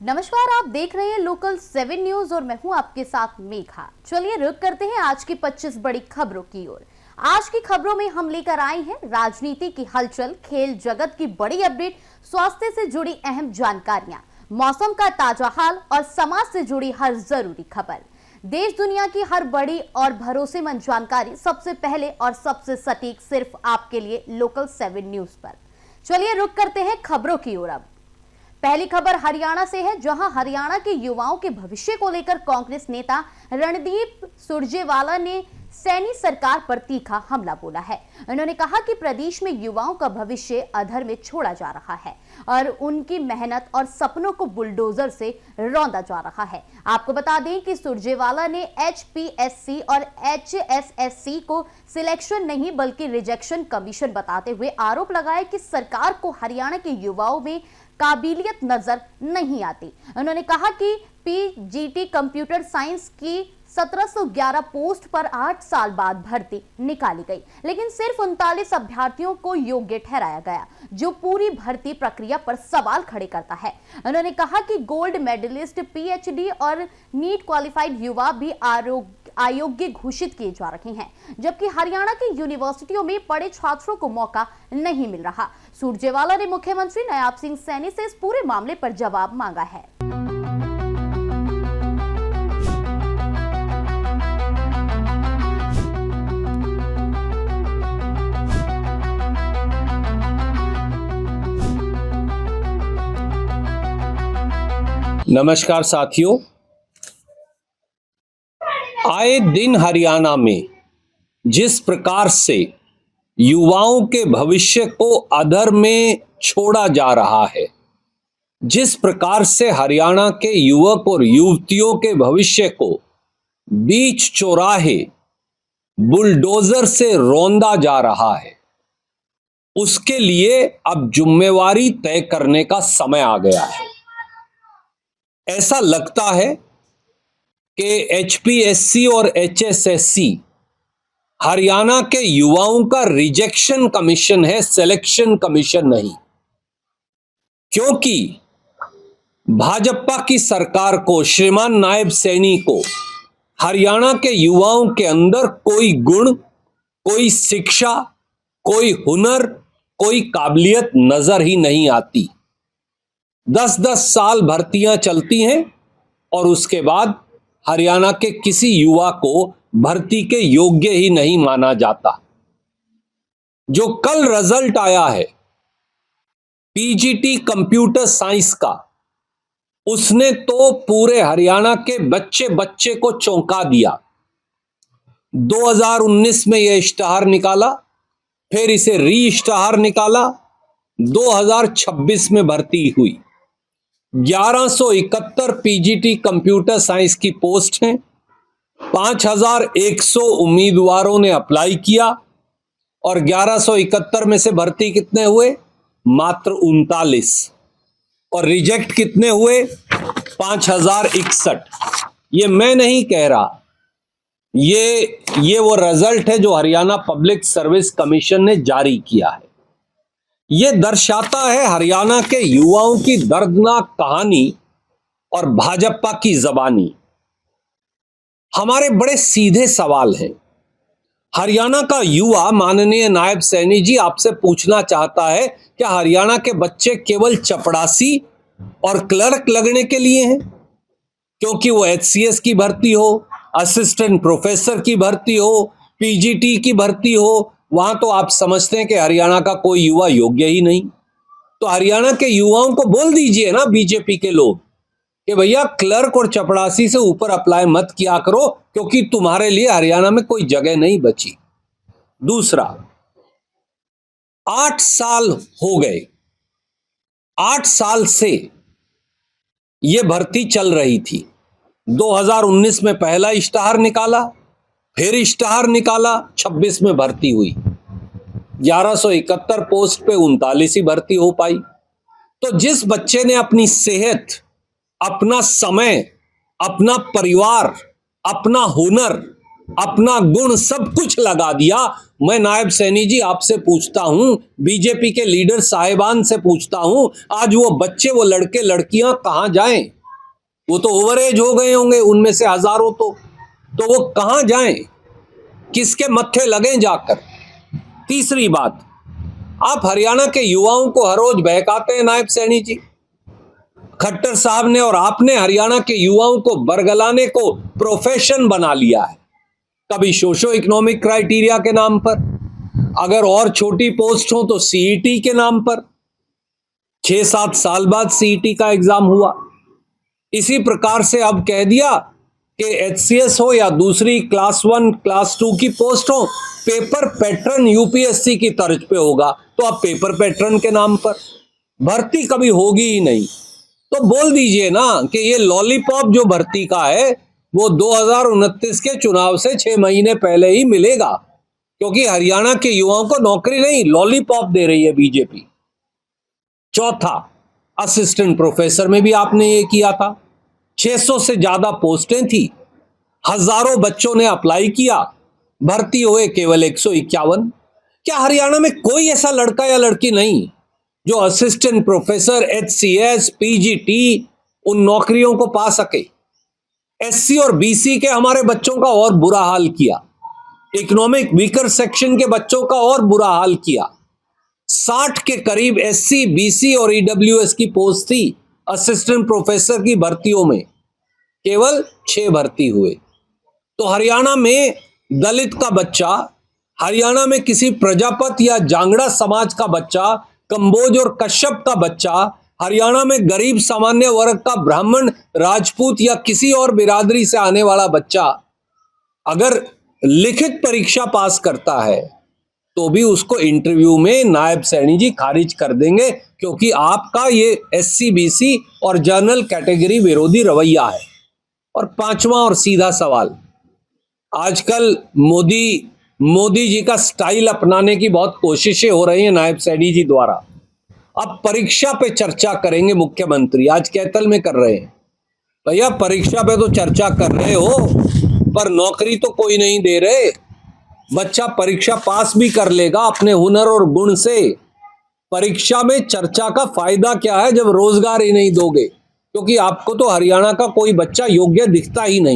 नमस्कार, आप देख रहे हैं लोकल 7 न्यूज और मैं हूं आपके साथ मेघा। चलिए रुक करते हैं आज की 25 बड़ी खबरों की ओर। आज की खबरों में हम लेकर आए हैं राजनीति की हलचल, खेल जगत की बड़ी अपडेट, स्वास्थ्य से जुड़ी अहम जानकारियां, मौसम का ताजा हाल और समाज से जुड़ी हर जरूरी खबर। देश दुनिया की हर बड़ी और भरोसेमंद जानकारी सबसे पहले और सबसे सटीक सिर्फ आपके लिए लोकल 7 न्यूज पर। चलिए रुक करते हैं खबरों की ओर। अब पहली खबर हरियाणा से है, जहां हरियाणा के युवाओं के भविष्य को लेकर कांग्रेस नेता रणदीप सुरजेवाला ने सैनी सरकार पर तीखा हमला बोला है। उन्होंने कहा कि प्रदेश में युवाओं का भविष्य अधर में छोड़ा जा रहा है और उनकी मेहनत और सपनों को बुलडोजर से रौंदा जा रहा है। आपको बता दें कि सुरजेवाला ने HPSC और HSSC को सिलेक्शन नहीं बल्कि रिजेक्शन कमीशन बताते हुए आरोप लगाया कि सरकार को हरियाणा के युवाओं में काबिलियत नजर नहीं आती। उन्होंने कहा कि PGT कंप्यूटर साइंस की 1711 पोस्ट पर 8 साल बाद भर्ती निकाली गई, लेकिन सिर्फ 39 अभ्यर्थियों को योग्य ठहराया गया, जो पूरी भर्ती प्रक्रिया पर सवाल खड़े करता है। उन्होंने कहा कि गोल्ड मेडलिस्ट, PhD और नीट क्वालिफाइड युवा भी अयोग्य घोषित किए जा रहे हैं, जबकि हरियाणा की यूनिवर्सिटियों में पढ़े छात्रों को मौका नहीं मिल रहा। सुरजेवाला ने मुख्यमंत्री नायब सिंह सैनी से इस पूरे मामले पर जवाब मांगा है। नमस्कार साथियों, आए दिन हरियाणा में जिस प्रकार से युवाओं के भविष्य को अधर में छोड़ा जा रहा है, जिस प्रकार से हरियाणा के युवक और युवतियों के भविष्य को बीच चौराहे बुलडोजर से रौंदा जा रहा है, उसके लिए अब जिम्मेवारी तय करने का समय आ गया है। ऐसा लगता है कि HPSC और HSSC हरियाणा के युवाओं का रिजेक्शन कमीशन है, सिलेक्शन कमीशन नहीं, क्योंकि भाजपा की सरकार को, श्रीमान नायब सैनी को हरियाणा के युवाओं के अंदर कोई गुण, कोई शिक्षा, कोई हुनर, कोई काबिलियत नजर ही नहीं आती। 10-10 साल भर्तियां चलती हैं और उसके बाद हरियाणा के किसी युवा को भर्ती के योग्य ही नहीं माना जाता। जो कल रिजल्ट आया है PGT कंप्यूटर साइंस का, उसने तो पूरे हरियाणा के बच्चे बच्चे को चौंका दिया। 2019 में यह इश्तहार निकाला, फिर इसे री इश्तहार निकाला, 2026 में भर्ती हुई। 1171 PGT कंप्यूटर साइंस की पोस्ट हैं, 5100 उम्मीदवारों ने अप्लाई किया और 1171 में से भर्ती कितने हुए? मात्र 39। और रिजेक्ट कितने हुए? 5061। ये मैं नहीं कह रहा, ये वो रिजल्ट है जो हरियाणा पब्लिक सर्विस कमीशन ने जारी किया है। यह दर्शाता है हरियाणा के युवाओं की दर्दनाक कहानी और भाजपा की जबानी। हमारे बड़े सीधे सवाल हैं। हरियाणा का युवा माननीय नायब सैनी जी आपसे पूछना चाहता है, क्या हरियाणा के बच्चे केवल चपड़ासी और क्लर्क लगने के लिए हैं? क्योंकि वो HCS की भर्ती हो, असिस्टेंट प्रोफेसर की भर्ती हो, PGT की भर्ती हो, वहां तो आप समझते हैं कि हरियाणा का कोई युवा योग्य ही नहीं। तो हरियाणा के युवाओं को बोल दीजिए ना, बीजेपी के लोग, कि भैया क्लर्क और चपड़ासी से ऊपर अप्लाई मत किया करो, क्योंकि तुम्हारे लिए हरियाणा में कोई जगह नहीं बची। दूसरा, 8 साल हो गए, 8 साल से यह भर्ती चल रही थी। 2019 में पहला इश्तहार निकाला, फिर इश्तहार निकाला, 26 में भर्ती हुई। 1171 पोस्ट पे 39 ही भर्ती हो पाई। तो जिस बच्चे ने अपनी सेहत, अपना समय, अपना परिवार, अपना हुनर, अपना गुण सब कुछ लगा दिया, मैं नायब सैनी जी आपसे पूछता हूं, बीजेपी के लीडर साहिबान से पूछता हूं, आज वो बच्चे, वो लड़के लड़कियां कहां जाएं? वो तो ओवर एज हो गए होंगे उनमें से हजारों, तो वो कहां जाएं, किसके मत्थे लगें जाकर। तीसरी बात, आप हरियाणा के युवाओं को हर रोज बहकाते हैं नायब सैनी जी। खट्टर साहब ने और आपने हरियाणा के युवाओं को बरगलाने को प्रोफेशन बना लिया है। कभी सोशो इकोनॉमिक क्राइटेरिया के नाम पर, अगर और छोटी पोस्ट हो तो सीईटी के नाम पर। 6-7 साल बाद सीईटी का एग्जाम हुआ। इसी प्रकार से अब कह दिया कि एचसीएस हो या दूसरी क्लास 1 क्लास 2 की पोस्ट हो, पेपर पैटर्न यूपीएससी की तर्ज पे होगा। तो अब पेपर पैटर्न के नाम पर भर्ती कभी होगी ही नहीं। तो बोल दीजिए ना कि ये लॉलीपॉप जो भर्ती का है वो 2029 के चुनाव से 6 महीने पहले ही मिलेगा, क्योंकि हरियाणा के युवाओं को नौकरी नहीं, लॉलीपॉप दे रही है बीजेपी। चौथा, असिस्टेंट प्रोफेसर में भी आपने ये किया था। 600 से ज्यादा पोस्टें थी, हजारों बच्चों ने अप्लाई किया, भर्ती हुए केवल 151। क्या हरियाणा में कोई ऐसा लड़का या लड़की नहीं जो असिस्टेंट प्रोफेसर, एचसीएस, पीजीटी उन नौकरियों को पा सके? एससी और बीसी के हमारे बच्चों का और बुरा हाल किया, इकोनॉमिक वीकर सेक्शन के बच्चों का और बुरा हाल किया। 60 के करीब एससी, बीसी और ईडब्ल्यूएस की पोस्ट थी असिस्टेंट प्रोफेसर की भर्तियों में, केवल 6 भर्ती हुए। तो हरियाणा में दलित का बच्चा, हरियाणा में किसी प्रजापति या जांगड़ा समाज का बच्चा, कंबोज और कश्यप का बच्चा, हरियाणा में गरीब सामान्य वर्ग का ब्राह्मण, राजपूत या किसी और बिरादरी से आने वाला बच्चा अगर लिखित परीक्षा पास करता है तो भी उसको इंटरव्यू में नायब सैनी जी खारिज कर देंगे, क्योंकि आपका ये एससी, बीसी और जनरल कैटेगरी विरोधी रवैया है। और पांचवा और सीधा सवाल, आजकल मोदी जी का स्टाइल अपनाने की बहुत कोशिशें हो रही हैं नायब सैनी जी द्वारा। अब परीक्षा पे चर्चा करेंगे मुख्यमंत्री, आज कैथल में कर रहे हैं। भैया परीक्षा पे तो चर्चा कर रहे हो, पर नौकरी तो कोई नहीं दे रहे। बच्चा परीक्षा पास भी कर लेगा अपने हुनर और गुण से, परीक्षा में चर्चा का फायदा क्या है जब रोजगार ही नहीं दोगे? क्योंकि आपको तो हरियाणा का कोई बच्चा योग्य दिखता ही नहीं।